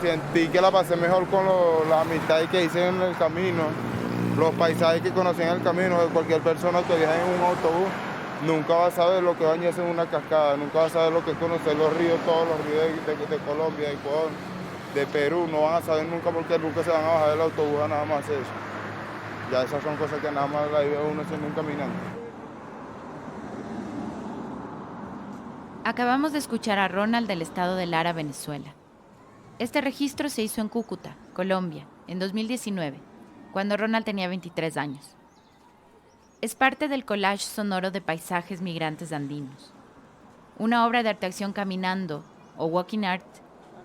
Sentí que la pasé mejor con las amistades que hice en el camino, los paisajes que conocí en el camino. De cualquier persona que viaje en un autobús nunca va a saber lo que es bañarse en una cascada, nunca va a saber lo que es conocer los ríos, todos los ríos de Colombia, de Ecuador, de Perú. No van a saber nunca porque nunca se van a bajar del autobús a nada más eso. Ya esas son cosas que nada más la vive uno haciendo un caminante. Acabamos de escuchar a Ronald del estado de Lara, Venezuela. Este registro se hizo en Cúcuta, Colombia, en 2019, cuando Ronald tenía 23 años. Es parte del collage sonoro de paisajes migrantes andinos, una obra de arte-acción caminando, o walking art,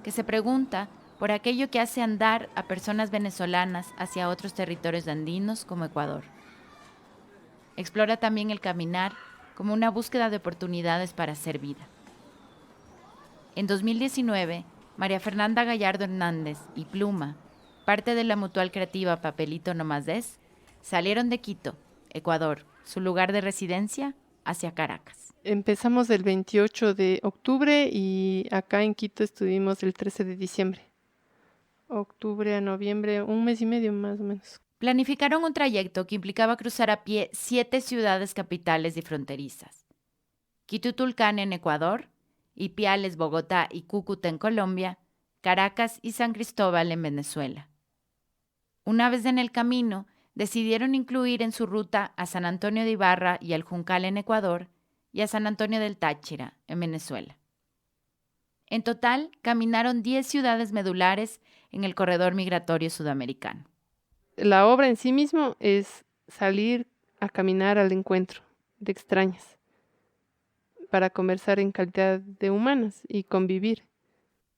que se pregunta por aquello que hace andar a personas venezolanas hacia otros territorios andinos como Ecuador. Explora también el caminar como una búsqueda de oportunidades para hacer vida. En 2019, María Fernanda Gallardo Hernández y Pluma, parte de la mutual creativa Papelito No Más Des, salieron de Quito, Ecuador, su lugar de residencia, hacia Caracas. Empezamos el 28 de octubre y acá en Quito estuvimos el 13 de diciembre. Octubre a noviembre, un mes y medio más o menos. Planificaron un trayecto que implicaba cruzar a pie 7 ciudades capitales y fronterizas. Quito y Tulcán en Ecuador, Ipiales, Bogotá y Cúcuta en Colombia, Caracas y San Cristóbal en Venezuela. Una vez en el camino, decidieron incluir en su ruta a San Antonio de Ibarra y al Juncal en Ecuador y a San Antonio del Táchira en Venezuela. En total, caminaron 10 ciudades medulares en el corredor migratorio sudamericano. La obra en sí mismo es salir a caminar al encuentro de extrañas para conversar en calidad de humanas y convivir.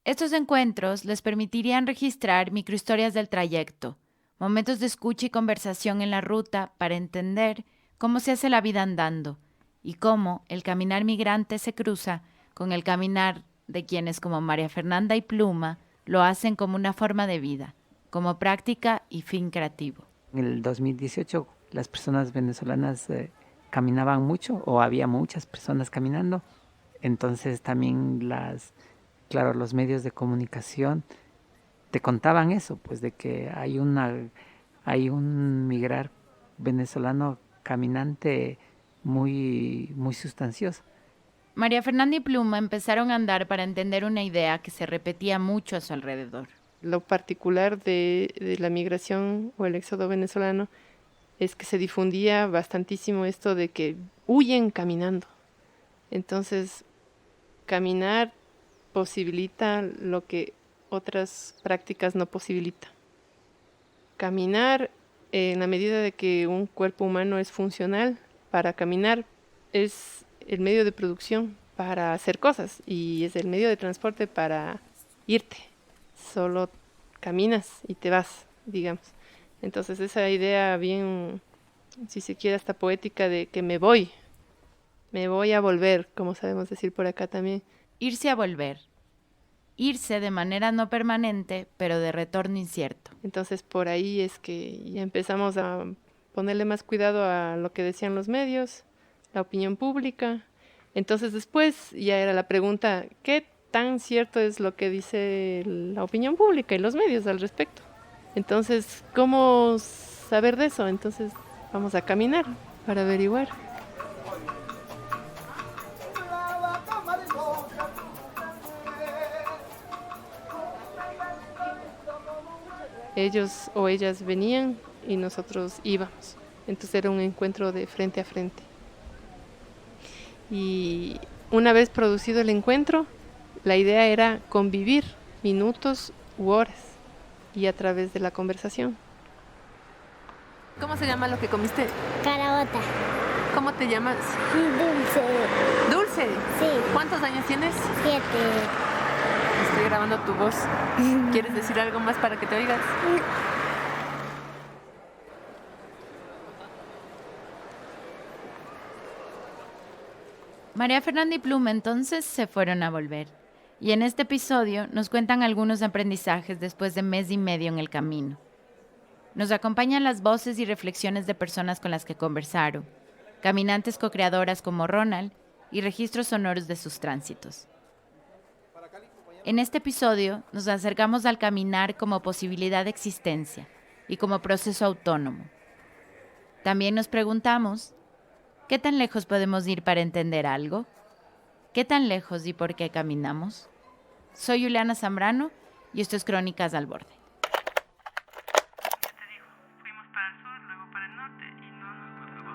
Estos encuentros les permitirían registrar microhistorias del trayecto, momentos de escucha y conversación en la ruta para entender cómo se hace la vida andando y cómo el caminar migrante se cruza con el caminar de quienes como María Fernanda y Pluma lo hacen como una forma de vida, como práctica y fin creativo. En el 2018 las personas venezolanas caminaban mucho o había muchas personas caminando, entonces también los medios de comunicación te contaban eso, pues de que hay un migrar venezolano caminante muy sustancioso. María Fernanda y Pluma empezaron a andar para entender una idea que se repetía mucho a su alrededor. Lo particular de la migración o el éxodo venezolano es que se difundía bastantísimo esto de que huyen caminando. Entonces, caminar posibilita lo que otras prácticas no posibilitan. Caminar, en la medida de que un cuerpo humano es funcional para caminar, es el medio de producción para hacer cosas y es el medio de transporte para irte. Solo caminas y te vas, digamos. Entonces esa idea bien, si se quiere, hasta poética de que me voy a volver, como sabemos decir por acá también. Irse a volver. Irse de manera no permanente, pero de retorno incierto. Entonces por ahí es que ya empezamos a ponerle más cuidado a lo que decían los medios, la opinión pública. Entonces después ya era la pregunta, ¿qué tan cierto es lo que dice la opinión pública y los medios al respecto? Entonces, ¿cómo saber de eso? Entonces vamos a caminar para averiguar. Ellos o ellas venían y nosotros íbamos. Entonces era un encuentro de frente a frente. Y una vez producido el encuentro, la idea era convivir minutos u horas y a través de la conversación. ¿Cómo se llama lo que comiste? Carabota. ¿Cómo te llamas? Dulce. Dulce. Sí. ¿Cuántos años tienes? 7. Estoy grabando tu voz. ¿Quieres decir algo más para que te oigas? María Fernanda y Pluma entonces se fueron a volver. Y en este episodio nos cuentan algunos aprendizajes después de mes y medio en el camino. Nos acompañan las voces y reflexiones de personas con las que conversaron, caminantes co-creadoras como Ronald y registros sonoros de sus tránsitos. En este episodio nos acercamos al caminar como posibilidad de existencia y como proceso autónomo. También nos preguntamos, ¿qué tan lejos podemos ir para entender algo? ¿Qué tan lejos y por qué caminamos? Soy Juliana Zambrano y esto es Crónicas al Borde. Fuimos para el sur, luego para el norte y no nos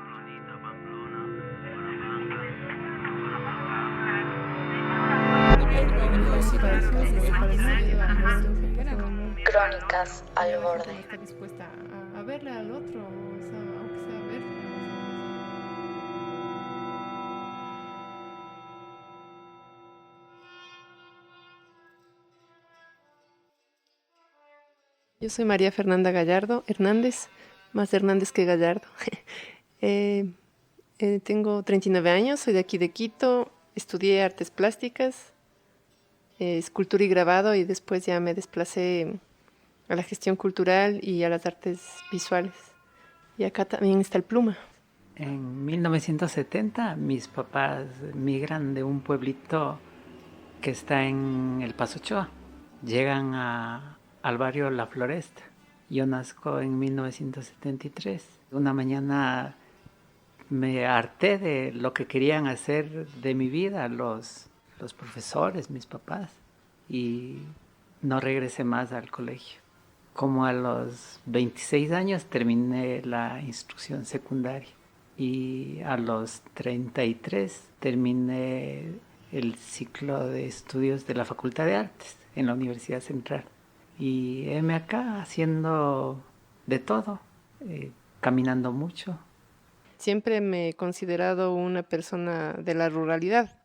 Crónicas al Borde. Está dispuesta a verle al otro, o sea, aunque sea verle. Yo soy María Fernanda Gallardo Hernández, más Hernández que Gallardo. Tengo 39 años, soy de aquí de Quito, estudié artes plásticas, escultura y grabado, y después ya me desplacé a la gestión cultural y a las artes visuales. Y acá también está el Pluma. En 1970 mis papás migran de un pueblito que está en El Paso Ochoa. Llegan al barrio La Floresta. Yo nazco en 1973. Una mañana me harté de lo que querían hacer de mi vida los profesores, mis papás, y no regresé más al colegio. Como a los 26 años terminé la instrucción secundaria y a los 33 terminé el ciclo de estudios de la Facultad de Artes en la Universidad Central. Y heme acá haciendo de todo, caminando mucho. Siempre me he considerado una persona de la ruralidad,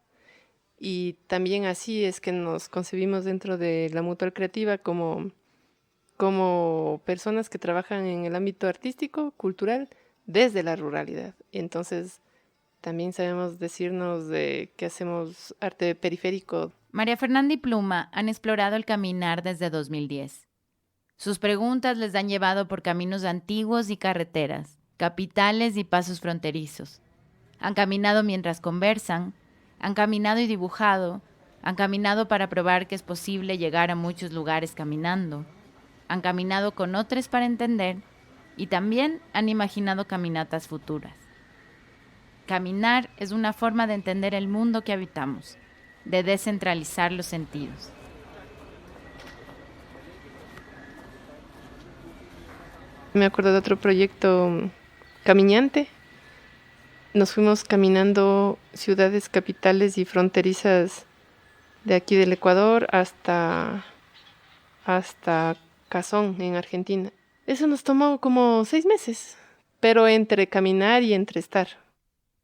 y también así es que nos concebimos dentro de la Mutual Creativa como personas que trabajan en el ámbito artístico, cultural, desde la ruralidad. Entonces, también sabemos decirnos de que hacemos arte periférico. María Fernanda y Pluma han explorado el caminar desde 2010. Sus preguntas les han llevado por caminos antiguos y carreteras, capitales y pasos fronterizos. Han caminado mientras conversan, han caminado y dibujado, han caminado para probar que es posible llegar a muchos lugares caminando, han caminado con otros para entender y también han imaginado caminatas futuras. Caminar es una forma de entender el mundo que habitamos, de descentralizar los sentidos. Me acuerdo de otro proyecto, Caminante. Nos fuimos caminando ciudades capitales y fronterizas de aquí del Ecuador hasta Cazón, en Argentina. Eso nos tomó como 6 meses, pero entre caminar y entre estar.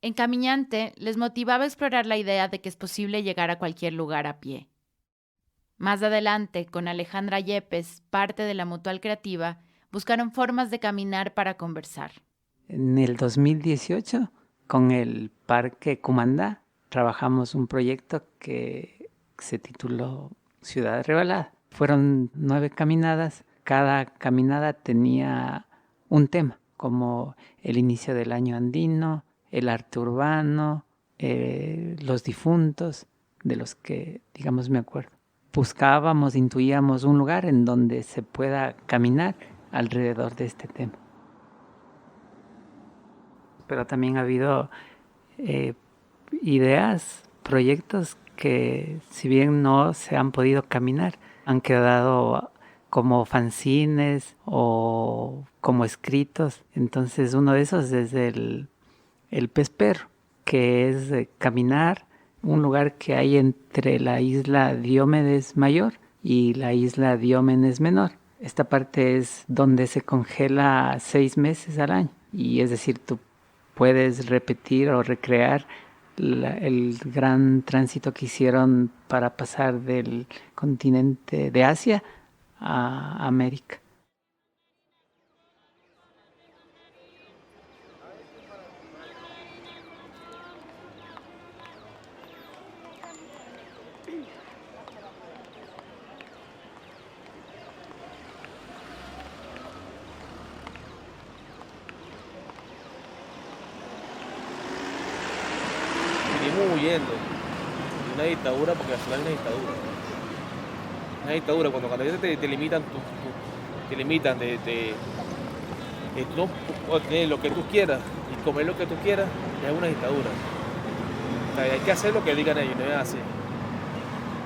En Caminante les motivaba a explorar la idea de que es posible llegar a cualquier lugar a pie. Más adelante, con Alejandra Yepes, parte de la Mutual Creativa, buscaron formas de caminar para conversar. En el 2018, con el Parque Cumandá, trabajamos un proyecto que se tituló Ciudad Revelada. Fueron 9 caminadas. Cada caminada tenía un tema, como el inicio del año andino, el arte urbano, los difuntos, de los que, digamos, me acuerdo. Buscábamos, intuíamos un lugar en donde se pueda caminar alrededor de este tema. Pero también ha habido ideas, proyectos que, si bien no se han podido caminar, han quedado como fanzines o como escritos. Entonces uno de esos es el Pez Perro, que es caminar un lugar que hay entre la isla Diómedes Mayor y la isla Diómedes Menor. Esta parte es donde se congela 6 meses al año, y es decir, tú puedes repetir o recrear el gran tránsito que hicieron para pasar del continente de Asia a América. Huyendo de una dictadura, porque al final es una dictadura. una dictadura, cuando ellos te limitan, te limitan tú no puedes tener lo que tú quieras y comer lo que tú quieras, es una dictadura. O sea, hay que hacer lo que digan ellos, no es así.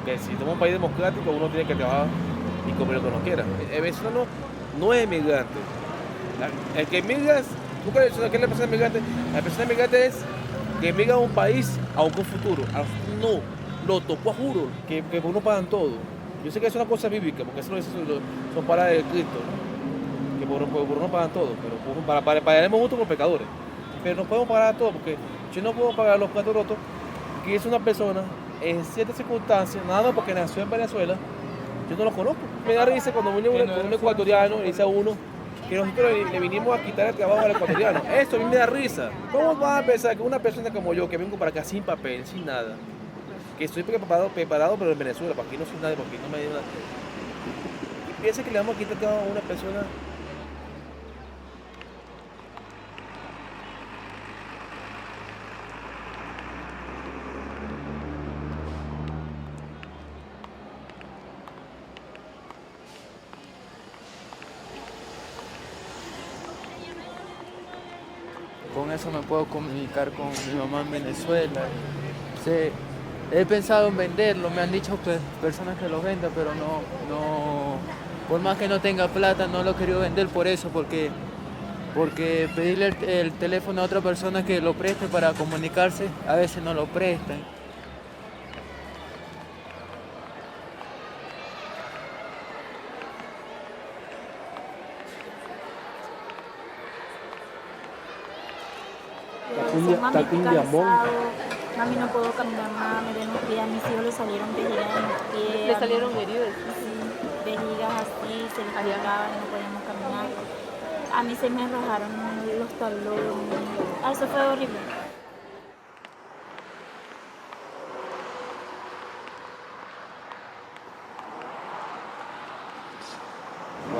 Que si somos un país democrático, uno tiene que trabajar y comer lo que uno quiera. El venezolano no es emigrante. El que emigra, ¿qué es la persona emigrante? La persona emigrante es que emigra a un país a un futuro. No, lo tocó a juro, que por uno pagan todo. Yo sé que es una cosa bíblica, porque eso son palabras de Cristo, ¿no? Que por uno pagan todo, pero pagaremos justo por pecadores. Pero no podemos pagar a todos, porque yo no puedo pagar los platos rotos, que es una persona en ciertas circunstancias, nada más porque nació en Venezuela, yo no lo conozco. Me da risa cuando viene un ecuatoriano y dice a uno que nosotros le vinimos a quitar el trabajo al ecuatoriano. Eso a mí me da risa. ¿Cómo vas a pensar que una persona como yo, que vengo para acá sin papel, sin nada, que estoy preparado pero en Venezuela, para aquí no soy nadie, para aquí no me dio nada, y piensa que le vamos a quitar el trabajo a una persona? Con eso me puedo comunicar con mi mamá en Venezuela. Sí, he pensado en venderlo, me han dicho personas que lo vendan, pero no, por más que no tenga plata, no lo he querido vender por eso, porque pedirle el teléfono a otra persona que lo preste para comunicarse, a veces no lo prestan. Mami, no puedo caminar más, me ven los pies, a mis hijos les salieron vejigas en los pies. ¿Le salieron heridas? Sí, vejigas así, se les cargaban y no podíamos caminar. A mí se me rajaron los talones. Eso fue horrible.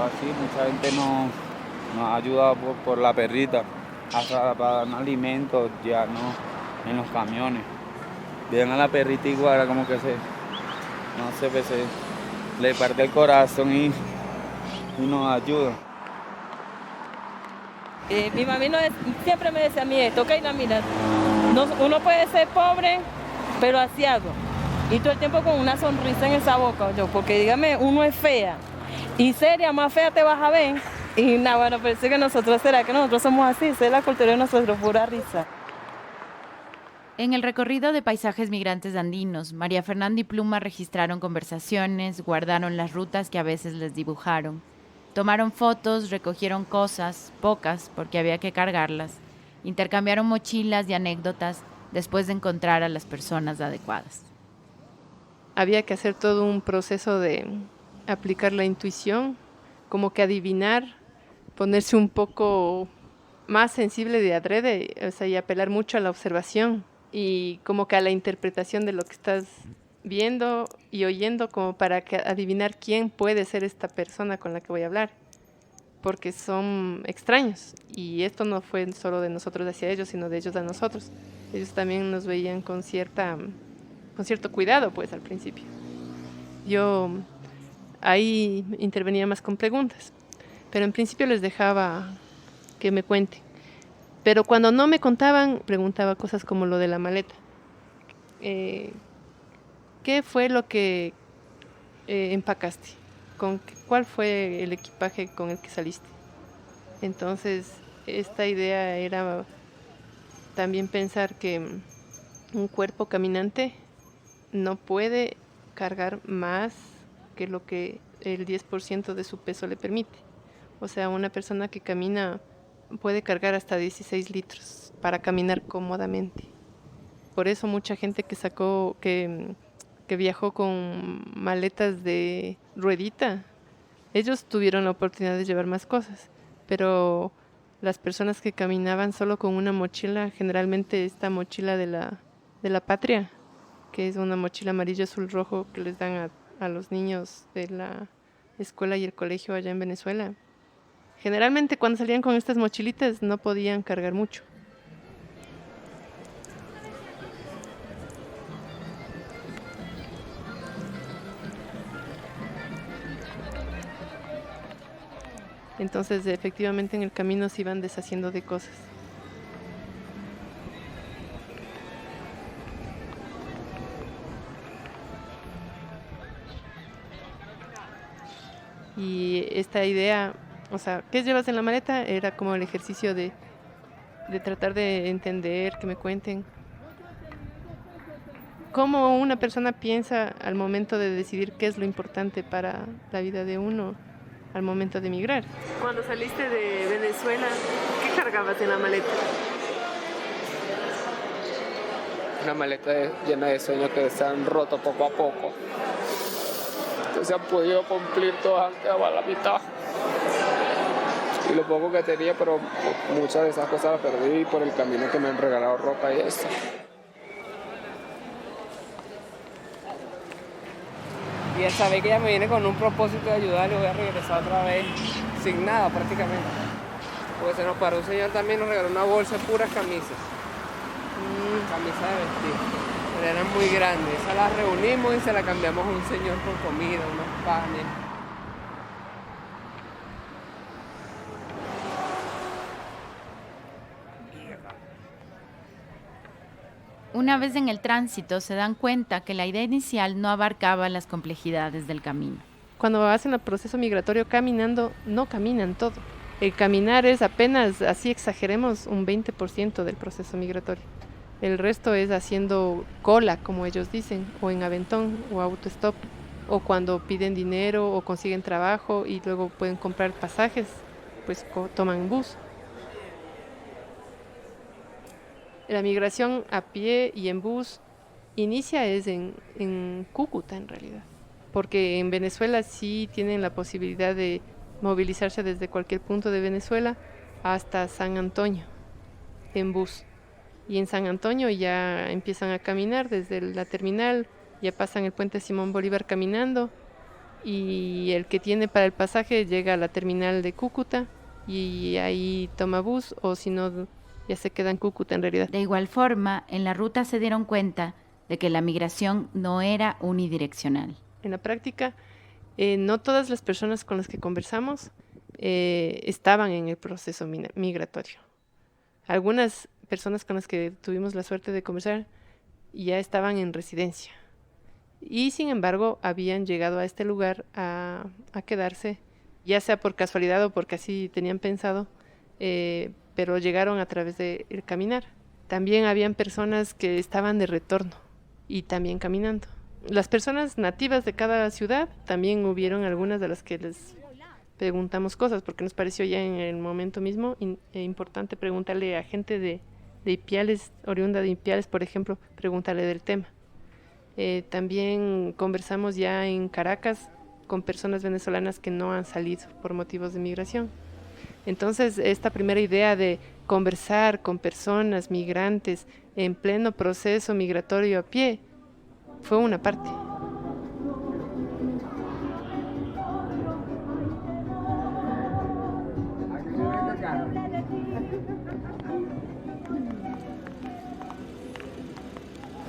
Así, mucha gente nos ha ayudado por la perrita, hasta para dar alimentos, ya no, en los camiones. Ven a la perrita igual, como que no sé, pues le parte el corazón y nos ayuda. Mi mami siempre me decía a mí esto, ok, mira, uno puede ser pobre, pero asiado, y todo el tiempo con una sonrisa en esa boca, porque dígame, uno es fea, y seria, más fea te vas a ver, y nada, bueno, parece que nosotros somos así, esa es la cultura de nosotros, pura risa. En el recorrido de paisajes migrantes andinos, María Fernanda y Pluma registraron conversaciones, guardaron las rutas que a veces les dibujaron. Tomaron fotos, recogieron cosas, pocas porque había que cargarlas, intercambiaron mochilas y anécdotas después de encontrar a las personas adecuadas. Había que hacer todo un proceso de aplicar la intuición, como que adivinar, ponerse un poco más sensible de adrede, o sea, y apelar mucho a la observación y como que a la interpretación de lo que estás viendo y oyendo, como para adivinar quién puede ser esta persona con la que voy a hablar, porque son extraños y esto no fue solo de nosotros hacia ellos, sino de ellos a nosotros. Ellos también nos veían con cierto cuidado, pues, al principio. Yo ahí intervenía más con preguntas, pero en principio les dejaba que me cuenten. Pero cuando no me contaban, preguntaba cosas como lo de la maleta. ¿Qué fue lo que empacaste? ¿Cuál fue el equipaje con el que saliste? Entonces, esta idea era también pensar que un cuerpo caminante no puede cargar más que lo que el 10% de su peso le permite. O sea, una persona que camina puede cargar hasta 16 litros para caminar cómodamente. Por eso mucha gente que viajó con maletas de ruedita, ellos tuvieron la oportunidad de llevar más cosas, pero las personas que caminaban solo con una mochila, generalmente esta mochila de la patria, que es una mochila amarillo, azul, rojo que les dan a los niños de la escuela y el colegio allá en Venezuela. Generalmente cuando salían con estas mochilitas no podían cargar mucho. Entonces, efectivamente, en el camino se iban deshaciendo de cosas. Y esta idea, o sea, ¿qué llevas en la maleta? Era como el ejercicio de tratar de entender, que me cuenten cómo una persona piensa al momento de decidir qué es lo importante para la vida de uno al momento de emigrar. Cuando saliste de Venezuela, ¿qué cargabas en la maleta? Una maleta llena de sueños que se han roto poco a poco. Que se han podido cumplir todas, han quedado a la mitad. Y lo poco que tenía, pero muchas de esas cosas las perdí por el camino que me han regalado ropa y eso. Y esa vez que ella me viene con un propósito de ayudar, le voy a regresar otra vez sin nada prácticamente. Porque se nos paró un señor también, nos regaló una bolsa de puras camisas. Camisas de vestir. Pero eran muy grandes. Esas las reunimos y se las cambiamos a un señor con comida, unos panes. Una vez en el tránsito se dan cuenta que la idea inicial no abarcaba las complejidades del camino. Cuando hacen el proceso migratorio caminando, no caminan todo. El caminar es apenas, así exageremos, un 20% del proceso migratorio. El resto es haciendo cola, como ellos dicen, o en aventón, o autostop, o cuando piden dinero o consiguen trabajo y luego pueden comprar pasajes, pues toman bus. La migración a pie y en bus inicia en Cúcuta en realidad, porque en Venezuela sí tienen la posibilidad de movilizarse desde cualquier punto de Venezuela hasta San Antonio en bus. Y en San Antonio ya empiezan a caminar desde la terminal, ya pasan el puente Simón Bolívar caminando y el que tiene para el pasaje llega a la terminal de Cúcuta y ahí toma bus o si no ya se queda en Cúcuta en realidad. De igual forma, en la ruta se dieron cuenta de que la migración no era unidireccional. En la práctica, no todas las personas con las que conversamos estaban en el proceso migratorio. Algunas personas con las que tuvimos la suerte de conversar ya estaban en residencia y sin embargo habían llegado a este lugar a quedarse, ya sea por casualidad o porque así tenían pensado, pero llegaron a través del caminar. También habían personas que estaban de retorno y también caminando. Las personas nativas de cada ciudad, también hubieron algunas de las que les preguntamos cosas, porque nos pareció ya en el momento mismo importante preguntarle a gente de Ipiales, oriunda de Ipiales, por ejemplo, preguntarle del tema. También conversamos ya en Caracas con personas venezolanas que no han salido por motivos de migración. Entonces, esta primera idea de conversar con personas migrantes en pleno proceso migratorio a pie fue una parte.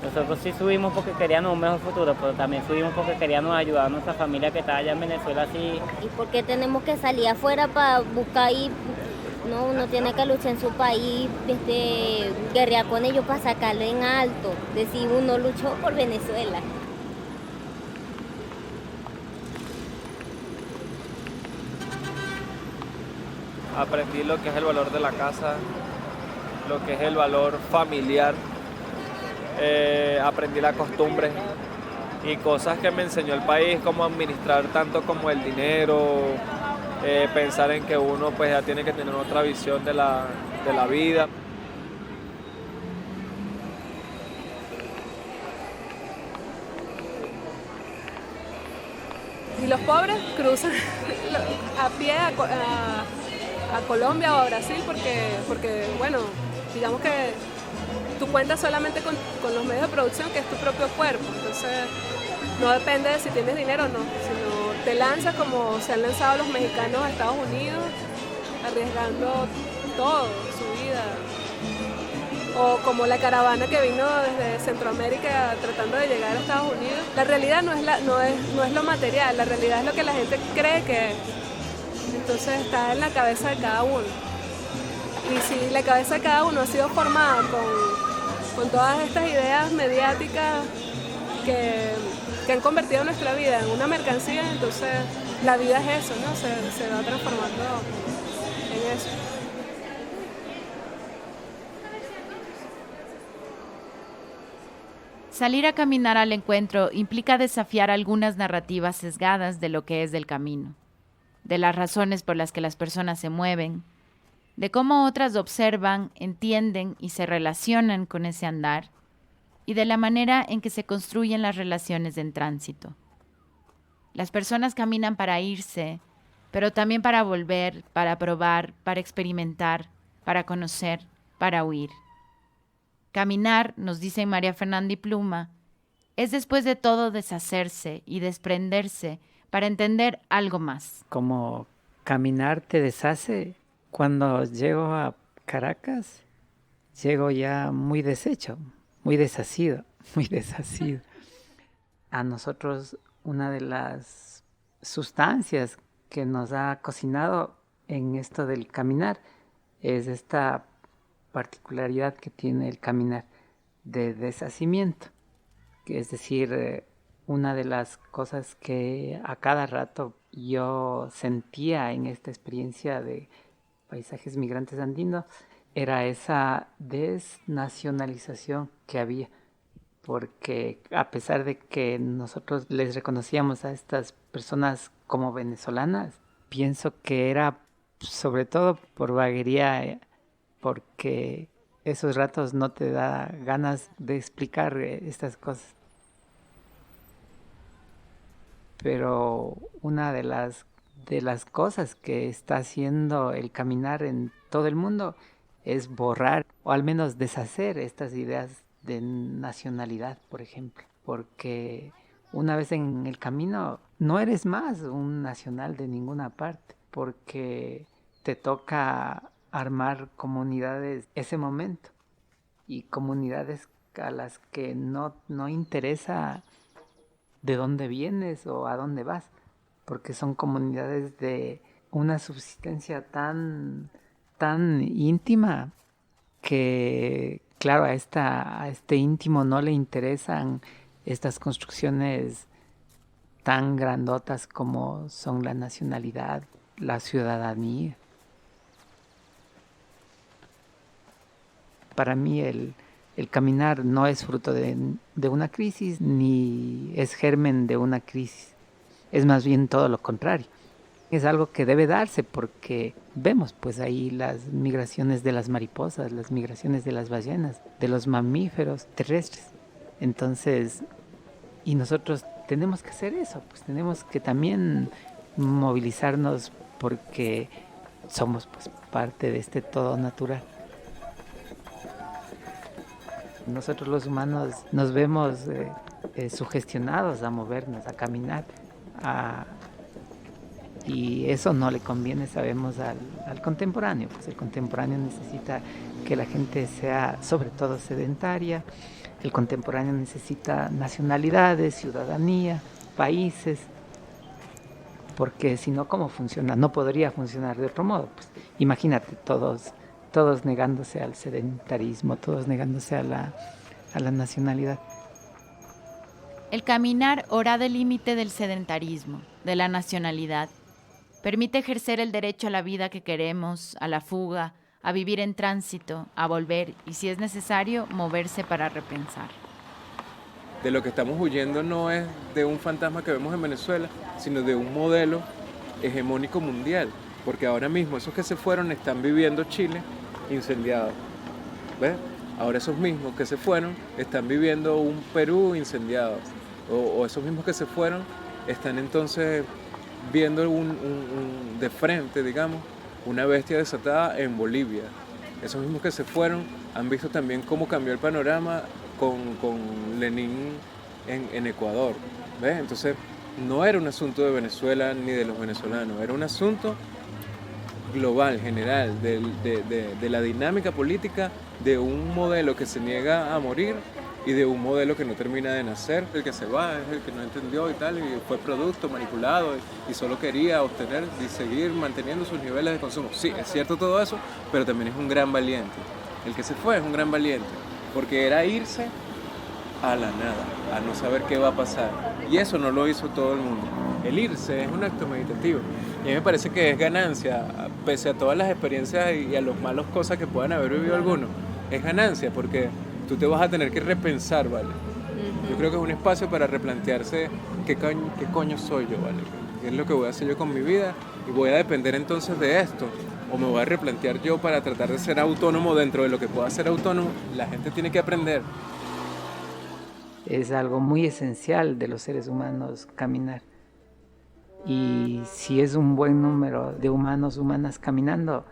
Nosotros sí subimos porque queríamos un mejor futuro, pero también subimos porque queríamos ayudar a nuestra familia que está allá en Venezuela. Así. ¿Y por qué tenemos que salir afuera para buscar ahí? No, uno tiene que luchar en su país, guerrear con ellos para sacarlo en alto, decir uno luchó por Venezuela. Aprendí lo que es el valor de la casa, lo que es el valor familiar. Aprendí la costumbre y cosas que me enseñó el país, como administrar tanto como el dinero, pensar en que uno pues ya tiene que tener otra visión de la vida. Y los pobres cruzan a pie a Colombia o a Brasil porque bueno, digamos que tú cuentas solamente con los medios de producción, que es tu propio cuerpo. Entonces, no depende de si tienes dinero o no, sino te lanzas como se han lanzado los mexicanos a Estados Unidos, arriesgando todo, su vida. O como la caravana que vino desde Centroamérica tratando de llegar a Estados Unidos. La realidad no es lo material, la realidad es lo que la gente cree que es. entonces está en la cabeza de cada uno. Y si la cabeza de cada uno ha sido formada con todas estas ideas mediáticas que han convertido nuestra vida en una mercancía, entonces la vida es eso, ¿no? Se va transformando en eso. Salir a caminar al encuentro implica desafiar algunas narrativas sesgadas de lo que es del camino, de las razones por las que las personas se mueven, de cómo otras observan, entienden y se relacionan con ese andar, y de la manera en que se construyen las relaciones en tránsito. Las personas caminan para irse, pero también para volver, para probar, para experimentar, para conocer, para huir. Caminar, nos dicen María Fernanda y Pluma, es después de todo deshacerse y desprenderse para entender algo más. Como caminar te deshace. Cuando llego a Caracas, llego ya muy deshecho, muy deshacido. A nosotros una de las sustancias que nos ha cocinado en esto del caminar es esta particularidad que tiene el caminar de deshacimiento, que es decir, una de las cosas que a cada rato yo sentía en esta experiencia de paisajes migrantes andinos era esa desnacionalización que había, porque a pesar de que nosotros les reconocíamos a estas personas como venezolanas, pienso que era sobre todo por vaguería, porque esos ratos no te da ganas de explicar estas cosas. Pero una de las cosas que está haciendo el caminar en todo el mundo es borrar o al menos deshacer estas ideas de nacionalidad, por ejemplo, porque una vez en el camino no eres más un nacional de ninguna parte, porque te toca armar comunidades ese momento y comunidades a las que no interesa de dónde vienes o a dónde vas, porque son comunidades de una subsistencia tan íntima que, claro, a este íntimo no le interesan estas construcciones tan grandotas como son la nacionalidad, la ciudadanía. Para mí el caminar no es fruto de una crisis ni es germen de una crisis. Es más bien todo lo contrario. Es algo que debe darse porque vemos pues ahí las migraciones de las mariposas, las migraciones de las ballenas, de los mamíferos terrestres. Entonces, y nosotros tenemos que hacer eso, pues tenemos que también movilizarnos porque somos pues parte de este todo natural. Nosotros los humanos nos vemos sugestionados a movernos, a caminar, y eso no le conviene, sabemos, al contemporáneo. Pues el contemporáneo necesita que la gente sea sobre todo sedentaria, el contemporáneo necesita nacionalidades, ciudadanía, países, porque si no, ¿cómo funciona? No podría funcionar de otro modo. Pues imagínate, todos negándose al sedentarismo, todos negándose a la nacionalidad. El caminar ora del límite del sedentarismo, de la nacionalidad. Permite ejercer el derecho a la vida que queremos, a la fuga, a vivir en tránsito, a volver y, si es necesario, moverse para repensar. De lo que estamos huyendo no es de un fantasma que vemos en Venezuela, sino de un modelo hegemónico mundial. Porque ahora mismo esos que se fueron están viviendo Chile incendiado. ¿Ves? Ahora esos mismos que se fueron están viviendo un Perú incendiado. O esos mismos que se fueron están entonces viendo de frente, digamos, una bestia desatada en Bolivia. Esos mismos que se fueron han visto también cómo cambió el panorama con Lenin en Ecuador. ¿Ves? Entonces no era un asunto de Venezuela ni de los venezolanos, era un asunto global, general, de la dinámica política de un modelo que se niega a morir y de un modelo que no termina de nacer. El que se va es el que no entendió y tal, y fue producto manipulado y solo quería obtener y seguir manteniendo sus niveles de consumo. Sí, es cierto todo eso, pero también es un gran valiente. El que se fue es un gran valiente, porque era irse a la nada, a no saber qué va a pasar. Y eso no lo hizo todo el mundo. El irse es un acto meditativo. Y a mí me parece que es ganancia, pese a todas las experiencias y a las malas cosas que puedan haber vivido algunos. Es ganancia porque tú te vas a tener que repensar, ¿vale? Yo creo que es un espacio para replantearse qué coño soy yo, ¿vale? ¿Qué es lo que voy a hacer yo con mi vida? Y voy a depender entonces de esto. O me voy a replantear yo para tratar de ser autónomo dentro de lo que pueda ser autónomo. La gente tiene que aprender. Es algo muy esencial de los seres humanos caminar. Y si es un buen número de humanas caminando,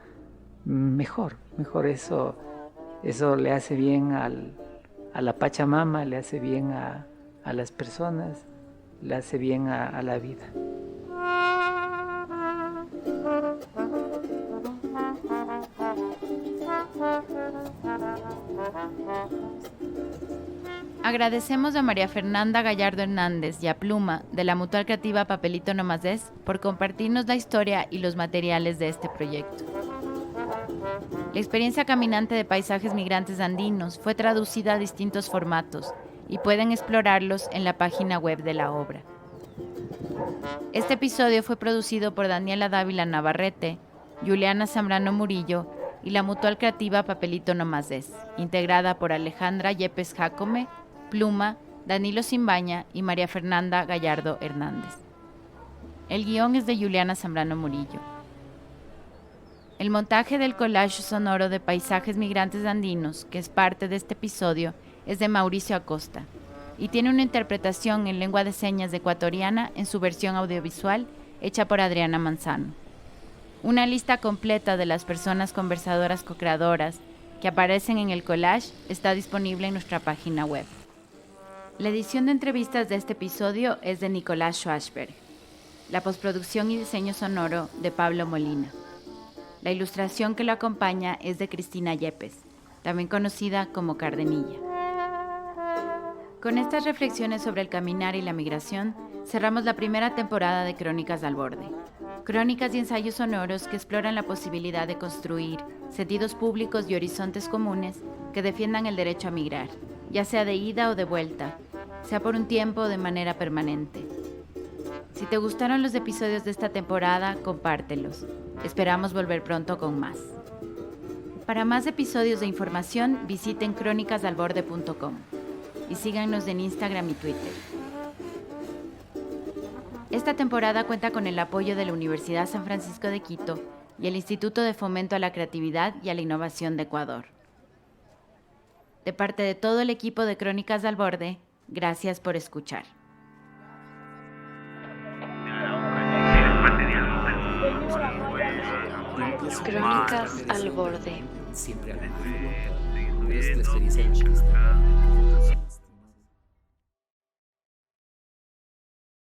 mejor eso le hace bien a la Pachamama, le hace bien a las personas, le hace bien a la vida. Agradecemos a María Fernanda Gallardo Hernández y a Pluma, de la Mutual Creativa Papelito No Más Es, por compartirnos la historia y los materiales de este proyecto. La experiencia caminante de paisajes migrantes andinos fue traducida a distintos formatos y pueden explorarlos en la página web de la obra. Este episodio fue producido por Daniela Dávila Navarrete, Juliana Zambrano Murillo y la Mutual Creativa Papelito No Más Es, integrada por Alejandra Yepes Jacome, Pluma, Danilo Simbaña y María Fernanda Gallardo Hernández. El guión es de Juliana Zambrano Murillo. El montaje del collage sonoro de paisajes migrantes andinos, que es parte de este episodio, es de Mauricio Acosta y tiene una interpretación en lengua de señas ecuatoriana en su versión audiovisual hecha por Adriana Manzano. Una lista completa de las personas conversadoras co-creadoras que aparecen en el collage está disponible en nuestra página web. La edición de entrevistas de este episodio es de Nicolás Schwarzberg. La postproducción y diseño sonoro de Pablo Molina. La ilustración que lo acompaña es de Cristina Yepes, también conocida como Cardenilla. Con estas reflexiones sobre el caminar y la migración, cerramos la primera temporada de Crónicas al Borde. Crónicas y ensayos sonoros que exploran la posibilidad de construir sentidos públicos y horizontes comunes que defiendan el derecho a migrar, ya sea de ida o de vuelta, sea por un tiempo o de manera permanente. Si te gustaron los episodios de esta temporada, compártelos. Esperamos volver pronto con más. Para más episodios de información, visiten crónicasalborde.com y síganos en Instagram y Twitter. Esta temporada cuenta con el apoyo de la Universidad San Francisco de Quito y el Instituto de Fomento a la Creatividad y a la Innovación de Ecuador. De parte de todo el equipo de Crónicas al Borde, gracias por escuchar. Crónicas al Borde. Siempre hablando de la experiencia de la